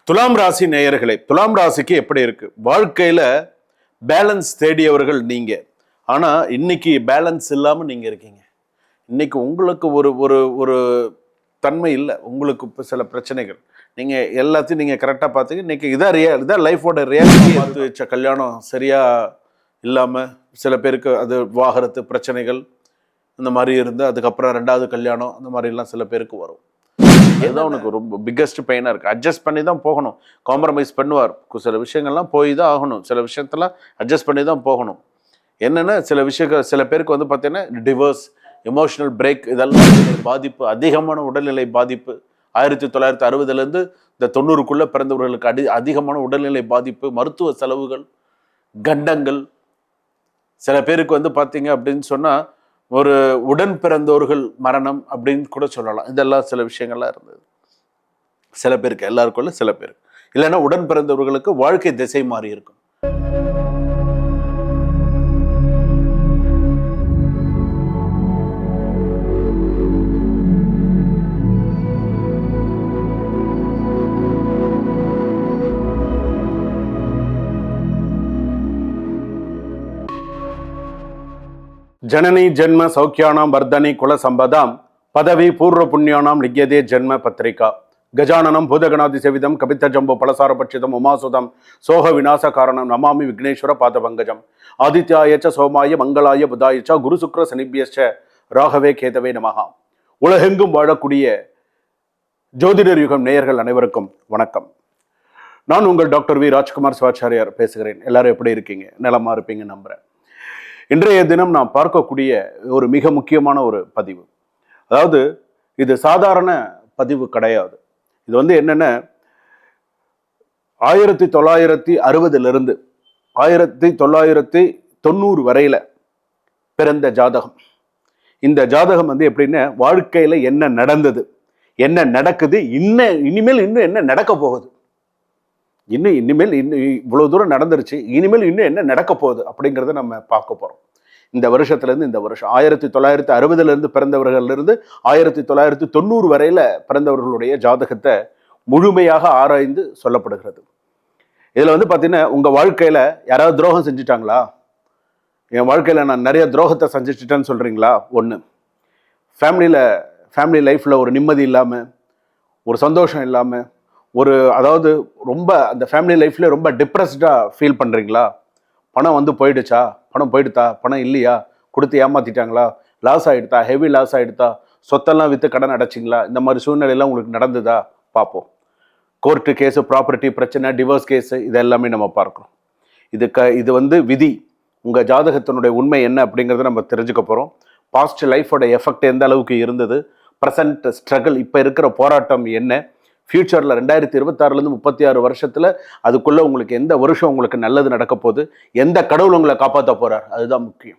துலாம் ராசி நேயர்களே, துலாம் ராசிக்கு எப்படி இருக்கு? வாழ்க்கையில பேலன்ஸ் தேடியவர்கள் நீங்க. ஆனா இன்னைக்கு பேலன்ஸ் இல்லாம நீங்க இருக்கீங்க. இன்னைக்கு உங்களுக்கு ஒரு ஒரு ஒரு தன்மை இல்லை. உங்களுக்கு இப்போ சில பிரச்சனைகள். நீங்க எல்லாத்தையும் நீங்க கரெக்டா பார்த்துக்க. இன்னைக்கு இதான் லைஃபோட ரியாலிட்டி. பார்த்து வச்ச கல்யாணம் சரியா இல்லாம சில பேருக்கு அது விவாகரத்து பிரச்சனைகள் இந்த மாதிரி இருந்து அதுக்கப்புறம் ரெண்டாவது கல்யாணம் அந்த மாதிரிலாம் சில பேருக்கு வரும். அதுதான் உனக்கு ரொம்ப பிக்கஸ்ட் பெயினாக இருக்குது. அட்ஜஸ்ட் பண்ணி தான் போகணும். காம்ப்ரமைஸ் பண்ணுவார். சில விஷயங்கள்லாம் போய் தான் ஆகணும். சில விஷயத்தெல்லாம் அட்ஜஸ்ட் பண்ணி தான் போகணும். என்னென்னா சில விஷயங்கள் சில பேருக்கு வந்து பார்த்தீங்கன்னா டிவோர்ஸ், எமோஷனல் பிரேக், இதெல்லாம் பாதிப்பு, அதிகமான உடல்நிலை பாதிப்பு. 1960 இந்த 90 பிறந்தவர்களுக்கு அதிகமான உடல்நிலை பாதிப்பு, மருத்துவ செலவுகள், கண்டங்கள். சில பேருக்கு வந்து பார்த்தீங்க அப்படின்னு சொன்னால் ஒரு உடன் பிறந்தோர்கள் மரணம் அப்படின்னு கூட சொல்லலாம். இதெல்லாம் சில விஷயங்கள்லாம் இருந்தது சில பேருக்கு, எல்லாருக்குள்ள சில பேருக்கு. இல்லைன்னா உடன் பிறந்தவர்களுக்கு வாழ்க்கை திசை மாறி இருக்கும். ஜனனி ஜென்ம சௌக்கியானாம் வர்தனி குல சம்பதாம் பதவி பூர்வ புண்ணியானாம் லிக்யதே ஜென்ம பத்திரிகா கஜானனம் பூதகணாதி செவிதம் கபித்த ஜம்பு பலசாரபட்சிதம் உமாசுதம் சோக விநாச காரணம் நமாமி விக்னேஸ்வர பாத பங்கஜம் ஆதித்யாயச்ச சோமாய மங்களாய புதாயச்ச குரு சுக்ர சனிபியச்ச ராகவே கேதவே நமகா. உலகெங்கும் வாழக்கூடிய ஜோதிடர் யுகம் நேயர்கள் அனைவருக்கும் வணக்கம். நான் உங்கள் டாக்டர் வி ராஜ்குமார் சிவாச்சாரியார் பேசுகிறேன். எல்லாரும் எப்படி இருக்கீங்க? நலமா இருப்பீங்க நம்புறேன். இன்றைய தினம் நாம் பார்க்கக்கூடிய ஒரு மிக முக்கியமான ஒரு பதிவு. அதாவது இது சாதாரண பதிவு கிடையாது. இது வந்து என்னென்ன 1960 1990 வரையில பிறந்த ஜாதகம். இந்த ஜாதகம் வந்து எப்படின்னா வாழ்க்கையில என்ன நடந்தது, என்ன நடக்குது, இனிமேல் இன்னும் என்ன நடக்க போகுது, இனிமேல் இவ்வளவு தூரம் நடந்துருச்சு, இனிமேல் இன்னும் என்ன நடக்க போகுது அப்படிங்கிறத நம்ம பார்க்க போறோம். இந்த வருஷத்துலேருந்து இந்த வருஷம் 1960 பிறந்தவர்களிலிருந்து 1990 வரையில பிறந்தவர்களுடைய ஜாதகத்தை முழுமையாக ஆராய்ந்து சொல்லப்படுகிறது. இதுல வந்து பார்த்தீங்கன்னா உங்க வாழ்க்கையில யாராவது துரோகம் செஞ்சுட்டாங்களா? என் வாழ்க்கையில நான் நிறைய துரோகத்தை செஞ்சுட்டேன்னு சொல்றீங்களா? ஒன்று. ஃபேமிலி லைஃப்ல ஒரு நிம்மதி இல்லாம, ஒரு சந்தோஷம் இல்லாம, அதாவது ரொம்ப அந்த ஃபேமிலி லைஃப்ல ரொம்ப டிப்ரெஸ்டாக ஃபீல் பண்ணுறீங்களா? பணம் வந்து போயிடுச்சா? பணம் போயிடுதா? பணம் இல்லையா? கொடுத்து ஏமாத்திட்டாங்களா? லாஸ் ஆகிடுதா? ஹெவி லாஸ் ஆகிடுதா? சொத்தெல்லாம் விற்று கடன் அடைச்சிங்களா? இந்த மாதிரி சூழ்நிலையெல்லாம் உங்களுக்கு நடந்ததா? பார்ப்போம். கோர்ட்டு கேஸு, ப்ராப்பர்ட்டி பிரச்சனை, டிவோர்ஸ் கேஸு, இது எல்லாமே நம்ம பார்க்குறோம். இது வந்து விதி. உங்கள் ஜாதகத்தினுடைய உண்மை என்ன அப்படிங்கிறத நம்ம தெரிஞ்சுக்க போகிறோம். பாஸ்ட் லைஃபோட எஃபெக்ட் எந்த அளவுக்கு இருந்தது, ப்ரெசன்ட் ஸ்ட்ரகிள், இப்போ இருக்கிற போராட்டம் என்ன, ஃபியூச்சரில் 2026 36 வருஷத்தில் அதுக்குள்ளே உங்களுக்கு எந்த வருஷம் உங்களுக்கு நல்லது நடக்க போகுது, எந்த கடவுள் உங்களை காப்பாற்ற போகிறார், அதுதான் முக்கியம்.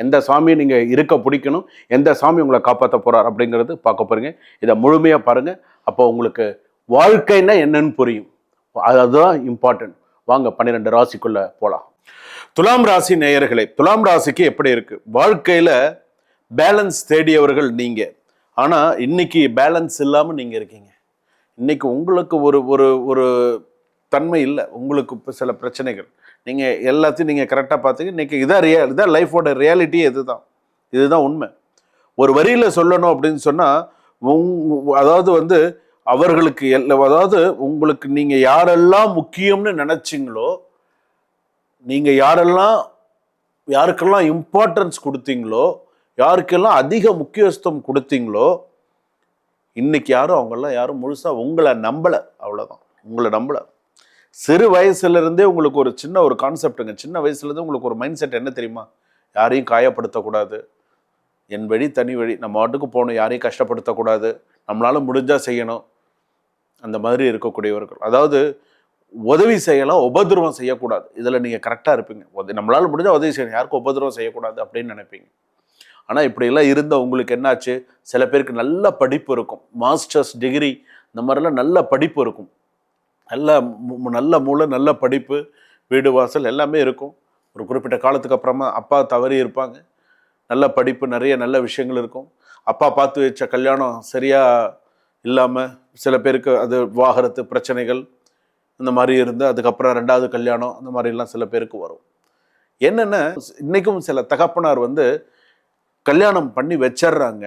எந்த சாமியை நீங்கள் இருக்க பிடிக்கணும், எந்த சாமி உங்களை காப்பாற்ற போகிறார் அப்படிங்கிறது பார்க்க போகிறீங்க. இதை முழுமையாக பாருங்கள். அப்போ உங்களுக்கு வாழ்க்கைன்னா என்னன்னு புரியும். அதுதான் இம்பார்ட்டன்ட். வாங்க 12 ராசிக்குள்ளே போகலாம். துலாம் ராசி நேயர்களே, துலாம் ராசிக்கு எப்படி இருக்குது? வாழ்க்கையில் பேலன்ஸ் தேடியவர்கள் நீங்கள். ஆனால் இன்னைக்கு பேலன்ஸ் இல்லாமல் நீங்கள் இருக்கீங்க. இன்னைக்கு உங்களுக்கு ஒரு ஒரு ஒரு தன்மை இல்லை. உங்களுக்கு இப்போ சில பிரச்சனைகள். நீங்கள் எல்லாத்தையும் நீங்கள் கரெக்டாக பார்த்துக்க. இன்னைக்கு இதான் லைஃபோட ரியாலிட்டியே. இதுதான் உண்மை. ஒரு வரியில் சொல்லணும் அப்படின்னு சொன்னால் அதாவது வந்து அவர்களுக்கு அதாவது உங்களுக்கு நீங்கள் யாரெல்லாம் முக்கியம்னு நினச்சிங்களோ, நீங்கள் யாருக்கெல்லாம் இம்பார்ட்டன்ஸ் கொடுத்தீங்களோ, யாருக்கெல்லாம் அதிக முக்கியத்துவம் கொடுத்தீங்களோ, இன்னைக்கு அவங்கெல்லாம் யாரும் முழுசாக உங்களை நம்பலை. அவ்வளோதான், உங்களை நம்பலை. சிறு வயசுலேருந்தே உங்களுக்கு ஒரு சின்ன ஒரு கான்செப்டுங்க. சின்ன வயசுலேருந்து உங்களுக்கு ஒரு மைண்ட் செட் என்ன தெரியுமா? யாரையும் காயப்படுத்தக்கூடாது, என் வழி தனி வழி, நம்ம வாட்டுக்கு போகணும், யாரையும் கஷ்டப்படுத்தக்கூடாது, நம்மளால் முடிஞ்சால் செய்யணும், அந்த மாதிரி இருக்கக்கூடியவர்கள். அதாவது உதவி செய்யலாம், உபதிரவம் செய்யக்கூடாது. இதில் நீங்கள் கரெக்டாக இருப்பீங்க. நம்மளால் முடிஞ்சால் உதவி செய்யணும், யாருக்கும் உபதிரவம் செய்யக்கூடாது அப்படின்னு நினைப்பீங்க. ஆனால் இப்படியெல்லாம் இருந்த உங்களுக்கு என்னாச்சு? சில பேருக்கு நல்ல படிப்பு இருக்கும், மாஸ்டர்ஸ் டிகிரி இந்த மாதிரிலாம் நல்ல படிப்பு இருக்கும், நல்ல மூளை, நல்ல படிப்பு, வீடு வாசல் எல்லாமே இருக்கும். ஒரு குறிப்பிட்ட காலத்துக்கு அப்புறமா அப்பா தவறி இருப்பாங்க. நல்ல படிப்பு, நிறைய நல்ல விஷயங்கள் இருக்கும். அப்பா பார்த்து வச்ச கல்யாணம் சரியாக இல்லாமல் சில பேருக்கு அது விவாகரத்து பிரச்சனைகள், இந்த மாதிரி இருந்து அதுக்கப்புறம் 2வது கல்யாணம் அந்த மாதிரிலாம் சில பேருக்கு வரும். என்னென்னா இன்றைக்கும் சில தகப்பனார் வந்து கல்யாணம் பண்ணி வச்சிடுறாங்க.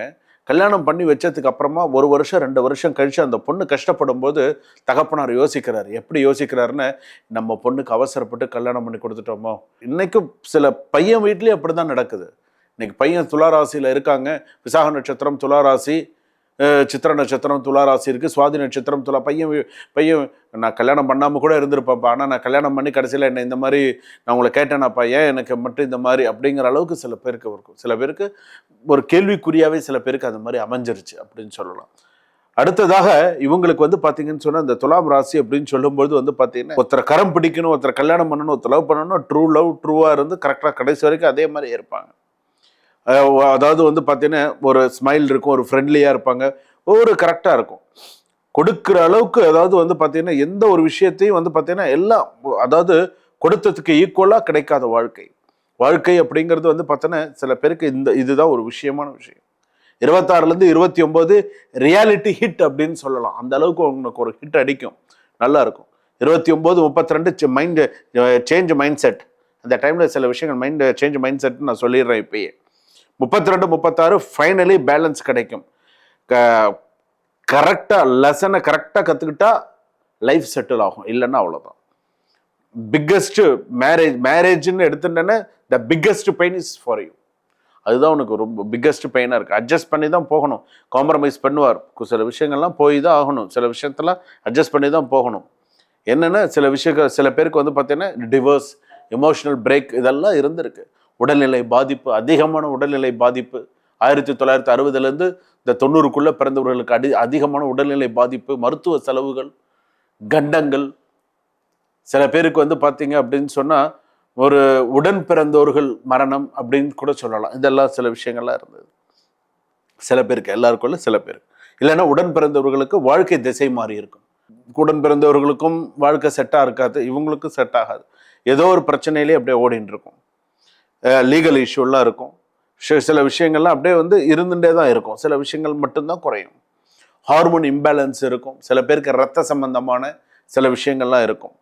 கல்யாணம் பண்ணி வச்சதுக்கு அப்புறமா 1 வருஷம் 2 வருஷம் கழிச்சு அந்த பொண்ணு கஷ்டப்படும் போது தகப்பனார் யோசிக்கிறார். எப்படி யோசிக்கிறாருன்னு, நம்ம பொண்ணுக்கு அவசரப்பட்டு கல்யாணம் பண்ணி கொடுத்துட்டோமோ. இன்னைக்கும் சில பையன் வீட்லேயும் அப்படி தான் நடக்குது. இன்னைக்கு பையன் துளாராசியில் இருக்காங்க. விசாக நட்சத்திரம் துளாராசி, சித்திர நட்சத்திரம் துளாராசி இருக்குது, சுவாதி நட்சத்திரம் பையன் நான் கல்யாணம் பண்ணாமல் கூட இருந்திருப்பாப்பா, ஆனால் நான் கல்யாணம் பண்ணி கடைசியில் என்ன இந்த மாதிரி நான் உங்களை கேட்டேனாப்பா, ஏன் எனக்கு மட்டும் இந்த மாதிரி அப்படிங்கிற அளவுக்கு சில பேருக்கு இருக்கும். சில பேருக்கு ஒரு கேள்விக்குறியாகவே சில பேருக்கு அந்த மாதிரி அமைஞ்சிருச்சு அப்படின்னு சொல்லலாம். அடுத்ததாக இவங்களுக்கு வந்து பார்த்தீங்கன்னு சொன்னால் இந்த துலாம் ராசி அப்படின்னு சொல்லும்போது வந்து பார்த்தீங்கன்னா ஒருத்தரை கரம் பிடிக்கணும், ஒருத்தரை கல்யாணம் பண்ணணும், ஒருத்தர் லவ் பண்ணணும், ட்ரூ லவ் ட்ரூவாக இருந்து கரெக்டாக கடைசி வரைக்கும் அதே மாதிரி இருப்பாங்க. அதாவது வந்து பார்த்தீங்கன்னா ஒரு ஸ்மைல் இருக்கும், ஒரு ஃப்ரெண்ட்லியாக இருப்பாங்க, ஒரு கரெக்டாக இருக்கும். கொடுக்குற அளவுக்கு அதாவது வந்து பார்த்தீங்கன்னா எந்த ஒரு விஷயத்தையும் வந்து பார்த்தீங்கன்னா எல்லாம் அதாவது கொடுத்ததுக்கு ஈக்குவலாக கிடைக்காத வாழ்க்கை அப்படிங்கிறது வந்து பார்த்தோன்னா சில பேருக்கு இதுதான் ஒரு விஷயமான விஷயம். 26லேருந்து 29 ரியாலிட்டி ஹிட் அப்படின்னு சொல்லலாம். அந்த அளவுக்கு உங்களுக்கு ஒரு ஹிட் அடிக்கும், நல்லா இருக்கும். 29 32 மைண்டு சேஞ்ச் மைண்ட் செட். அந்த டைமில் சில விஷயங்கள் மைண்ட் சேஞ்ச் மைண்ட் செட்னு நான் சொல்லிடுறேன் இப்பயே. 32 36 ஃபைனலி பேலன்ஸ் கிடைக்கும். கரெக்டாக லெசனை கரெக்டாக கற்றுக்கிட்டா லைஃப் செட்டில் ஆகும், இல்லைன்னா அவ்வளோதான். பிக்கஸ்ட்டு மேரேஜ்னு எடுத்துட்டேன்னா the biggest pain is for you. அதுதான் உனக்கு ரொம்ப பிக்கஸ்ட் பெயினாக இருக்குது. அட்ஜஸ்ட் பண்ணி தான் போகணும், காம்ப்ரமைஸ் பண்ணுவார். சில விஷயங்கள்லாம் போய் தான் ஆகணும், சில விஷயத்தெல்லாம் அட்ஜஸ்ட் பண்ணி தான் போகணும். என்னென்னா சில பேருக்கு வந்து பார்த்தீங்கன்னா டிவோர்ஸ், எமோஷனல் பிரேக் இதெல்லாம் இருந்திருக்கு. உடல்நிலை பாதிப்பு, அதிகமான உடல்நிலை பாதிப்பு. 1960லேருந்து இந்த 90க்குள்ளே பிறந்தவர்களுக்கு அதிகமான உடல்நிலை பாதிப்பு, மருத்துவ செலவுகள், கண்டங்கள். சில பேருக்கு வந்து பார்த்தீங்க அப்படின்னு சொன்னால் ஒரு உடன் பிறந்தவர்கள் மரணம் அப்படின்னு கூட சொல்லலாம். இதெல்லாம் சில விஷயங்கள்லாம் இருந்தது சில பேருக்கு, எல்லாருக்குள்ள சில பேர். இல்லைன்னா உடன் பிறந்தவர்களுக்கு வாழ்க்கை திசை மாறி இருக்கும். உடன் பிறந்தவர்களுக்கும் வாழ்க்கை செட்டாக இருக்காது, இவங்களுக்கும் செட் ஆகாது. ஏதோ ஒரு பிரச்சனையிலே அப்படியே ஓடின்னு இருக்கும். லீகல் இஷ்யூலாம் இருக்கும். சில விஷயங்கள்லாம் அப்படியே வந்து இருந்துகிட்டே தான் இருக்கும், சில விஷயங்கள் மட்டும்தான் குறையும். ஹார்மோன் இம்பேலன்ஸ் இருக்கும். சில பேருக்கு ரத்த சம்பந்தமான சில விஷயங்கள்லாம் இருக்கும்.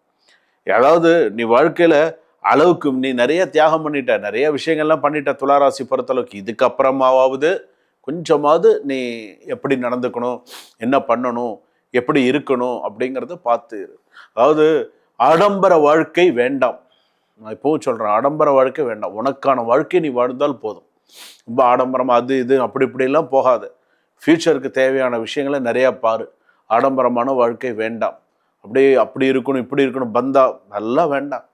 அதாவது நீ வாழ்க்கையில் அளவுக்கு நீ நிறைய தியாகம் பண்ணிட்ட, நிறைய விஷயங்கள்லாம் பண்ணிட்ட துளாராசி பொறுத்தளவுக்கு. இதுக்கப்புறமாவது கொஞ்சமாவது நீ எப்படி நடந்துக்கணும், என்ன பண்ணணும், எப்படி இருக்கணும் அப்படிங்கிறத பார்த்து. அதாவது ஆடம்பர வாழ்க்கை வேண்டாம். நான் இப்போவும் சொல்கிறேன், ஆடம்பர வாழ்க்கை வேண்டாம். உனக்கான வாழ்க்கை நீ வாழ்ந்தால் போதும். ரொம்ப ஆடம்பரம் அது இது அப்படி இப்படிலாம் போகாது. ஃப்யூச்சருக்கு தேவையான விஷயங்களை நிறையா பாரு. ஆடம்பரமான வாழ்க்கை வேண்டாம். அப்படி இருக்கணும் இப்படி இருக்கணும் பந்தா நல்லா வேண்டாம்.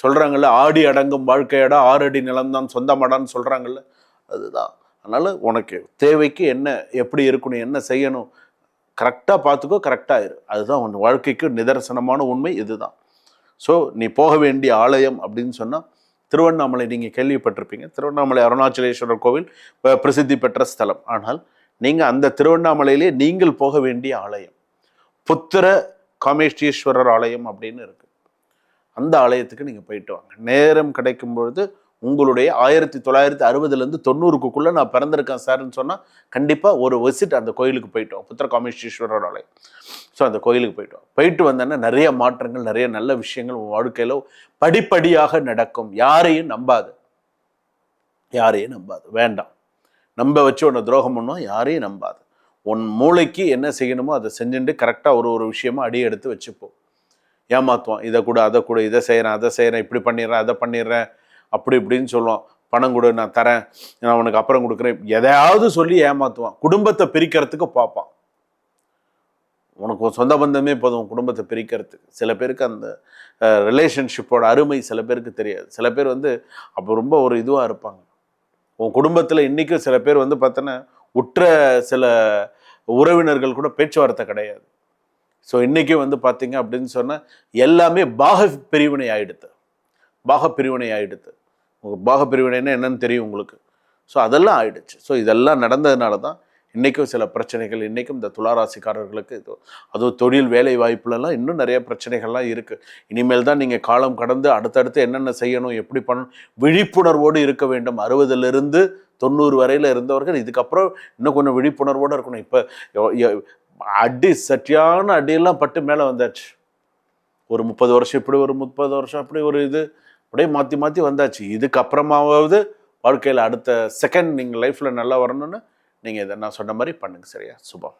சொல்கிறாங்கல்ல, ஆடி அடங்கும் வாழ்க்கையடா 6 அடி நிலம்தான் சொந்தமாடான்னு சொல்கிறாங்கல்ல, அதுதான். அதனால் உனக்கு தேவைக்கு என்ன எப்படி இருக்கணும், என்ன செய்யணும், கரெக்டாக பார்த்துக்கோ, கரெக்டாக இரு. அதுதான் உன் வாழ்க்கைக்கு நிதர்சனமான உண்மை இதுதான். ஸோ நீ போக வேண்டிய ஆலயம் அப்படின்னு சொன்னால் திருவண்ணாமலை. நீங்கள் கேள்விப்பட்டிருப்பீங்க, திருவண்ணாமலை அருணாச்சலேஸ்வரர் கோவில் பிரசித்தி பெற்ற ஸ்தலம். ஆனால் நீங்கள் அந்த திருவண்ணாமலையிலே நீங்கள் போக வேண்டிய ஆலயம் புத்திர காமேஸ்வரர் ஆலயம் அப்படின்னு இருக்கு. அந்த ஆலயத்துக்கு நீங்கள் போயிட்டு வாங்க. நேரம் கிடைக்கும் பொழுது உங்களுடைய 1960லேருந்து 90க்குள்ளே நான் பிறந்திருக்கேன் சார்ன்னு சொன்னால் கண்டிப்பாக ஒரு விசிட் அந்த கோயிலுக்கு போயிட்டு வாங்க, புத்திர காமேஸ்வரர் ஆலயம். ஸோ அந்த கோயிலுக்கு போயிட்டு வந்தேன்னா நிறைய மாற்றங்கள், நிறைய நல்ல விஷயங்கள் உன் வாழ்க்கையில் படிப்படியாக நடக்கும். யாரையும் நம்பாது, வேண்டாம். நம்ப வச்சு உன்னை துரோகம் பண்ணுவோம், யாரையும் நம்பாது. உன் மூளைக்கு என்ன செய்யணுமோ அதை செஞ்சுட்டு கரெக்டாக ஒரு விஷயமா அடி எடுத்து வச்சுப்போம். ஏமாற்றுவான், இதை கூட அதை கூட, இதை செய்கிறேன், இப்படி பண்ணிடுறேன், அதை பண்ணிடுறேன், அப்படி இப்படின்னு சொல்லுவான். பணம் கொடு, நான் தரேன், நான் உனக்கு அப்புறம் கொடுக்குறேன், எதையாவது சொல்லி ஏமாற்றுவான். குடும்பத்தை பிரிக்கிறதுக்கு பார்ப்பான். உனக்கு சொந்த பந்தமே போதும் குடும்பத்தை பிரிக்கிறதுக்கு. சில பேருக்கு அந்த ரிலேஷன்ஷிப்போட அருமை சில பேருக்கு தெரியாது. சில பேர் வந்து அப்போ ரொம்ப ஒரு இதுவாக இருப்பாங்க. உன் குடும்பத்தில் இன்றைக்கும் சில பேர் வந்து பார்த்தோன்னா உற்ற சில உறவினர்கள் கூட பேச்சுவார்த்தை கிடையாது. ஸோ இன்றைக்கி வந்து பார்த்தீங்க அப்படின்னு சொன்னால் எல்லாமே பாக பிரிவினை ஆகிடுது. பாக பிரிவினைன்னா என்னன்னு தெரியும் உங்களுக்கு. ஸோ அதெல்லாம் ஆயிடுச்சு. ஸோ இதெல்லாம் நடந்ததுனால தான் இன்றைக்கும் சில பிரச்சனைகள், இன்றைக்கும் இந்த துளாராசிக்காரர்களுக்கு அதுவும் தொழில் வேலை வாய்ப்புலலாம் இன்னும் நிறைய பிரச்சனைகள்லாம் இருக்குது. இனிமேல் தான் நீங்கள் காலம் கடந்து அடுத்தடுத்து என்னென்ன செய்யணும், எப்படி பண்ணணும், விழிப்புணர்வோடு இருக்க வேண்டும். 60லேருந்து 90 வரையில் இருந்தவர்கள் இதுக்கப்புறம் இன்னும் கொஞ்சம் விழிப்புணர்வோடு இருக்கணும். இப்போ சரியான அடியெல்லாம் பட்டு மேலே வந்தாச்சு. ஒரு 30 வருஷம் இப்படி, ஒரு 30 வருஷம் அப்படி, ஒரு இது அப்படியே மாற்றி மாற்றி வந்தாச்சு. இதுக்கப்புறமாவது வாழ்க்கையில் அடுத்த செகண்ட் நீங்கள் லைஃப்பில் நல்லா வரணும்னு நீங்கள் இதை நான் சொன்ன மாதிரி பண்ணுங்க. சரியா? சுபம்.